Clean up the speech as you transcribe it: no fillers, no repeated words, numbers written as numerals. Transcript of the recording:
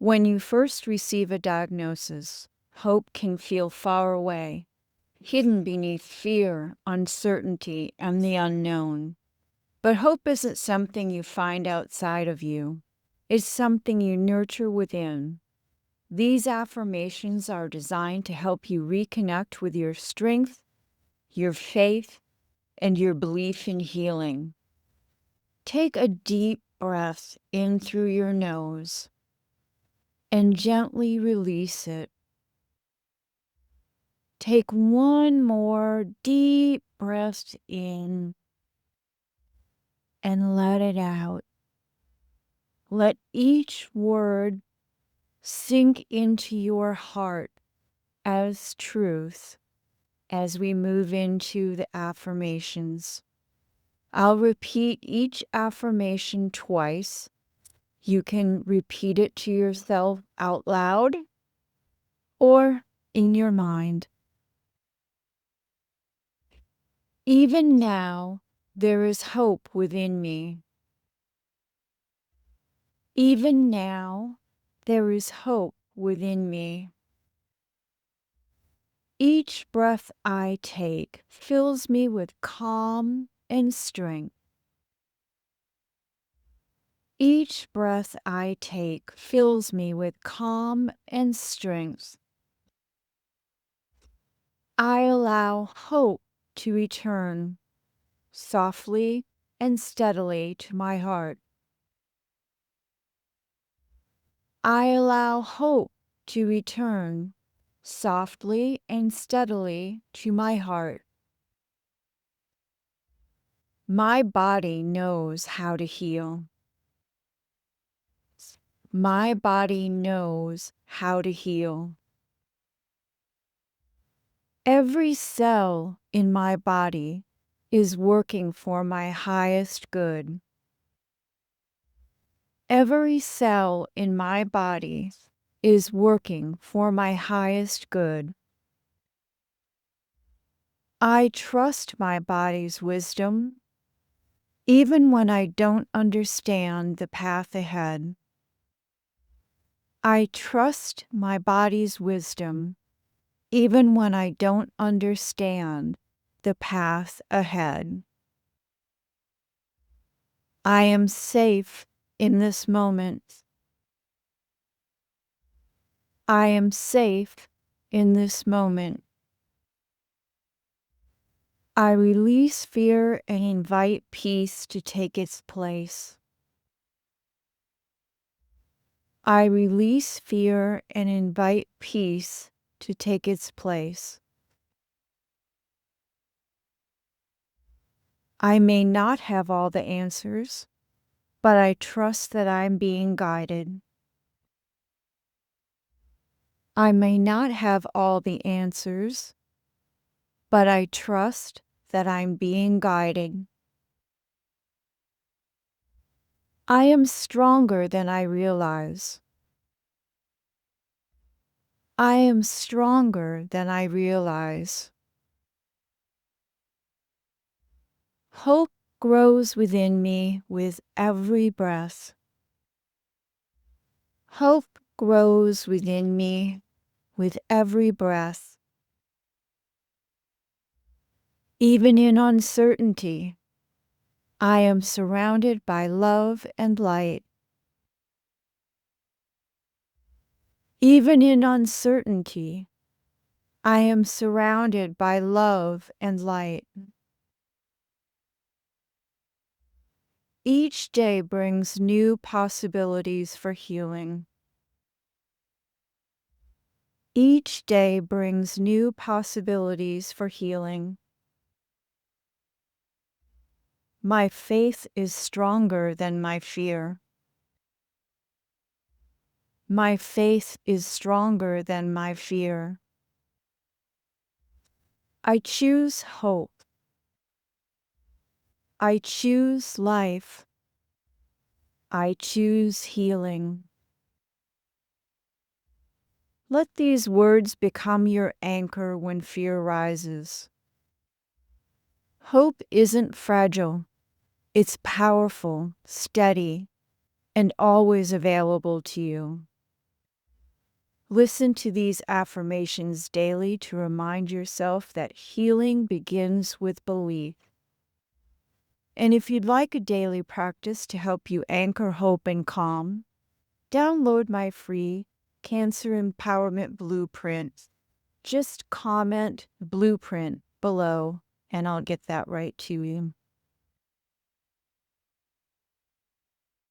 When you first receive a diagnosis, hope can feel far away, hidden beneath fear, uncertainty, and the unknown. But hope isn't something you find outside of you. It's something you nurture within. These affirmations are designed to help you reconnect with your strength, your faith, and your belief in healing. Take a deep breath in through your nose and gently release it. Take one more deep breath in and let it out. Let each word sink into your heart as truth as we move into the affirmations. I'll repeat each affirmation twice. You can repeat it to yourself out loud or in your mind. Even now, there is hope within me. Even now, there is hope within me. Each breath I take fills me with calm and strength. Each breath I take fills me with calm and strength. I allow hope to return softly and steadily to my heart. I allow hope to return softly and steadily to my heart. My body knows how to heal. My body knows how to heal. Every cell in my body is working for my highest good. Every cell in my body is working for my highest good. I trust my body's wisdom, even when I don't understand the path ahead. I trust my body's wisdom, even when I don't understand the path ahead. I am safe in this moment. I am safe in this moment. I release fear and invite peace to take its place. I release fear and invite peace to take its place. I may not have all the answers, but I trust that I'm being guided. I may not have all the answers, but I trust that I'm being guided. I am stronger than I realize. I am stronger than I realize. Hope grows within me with every breath. Hope grows within me with every breath. Even in uncertainty, I am surrounded by love and light. Even in uncertainty, I am surrounded by love and light. Each day brings new possibilities for healing. Each day brings new possibilities for healing. My faith is stronger than my fear. My faith is stronger than my fear. I choose hope. I choose life. I choose healing. Let these words become your anchor when fear rises. Hope isn't fragile. It's powerful, steady, and always available to you. Listen to these affirmations daily to remind yourself that healing begins with belief. And if you'd like a daily practice to help you anchor hope and calm, download my free Cancer Empowerment Blueprint. Just comment blueprint below and I'll get that right to you.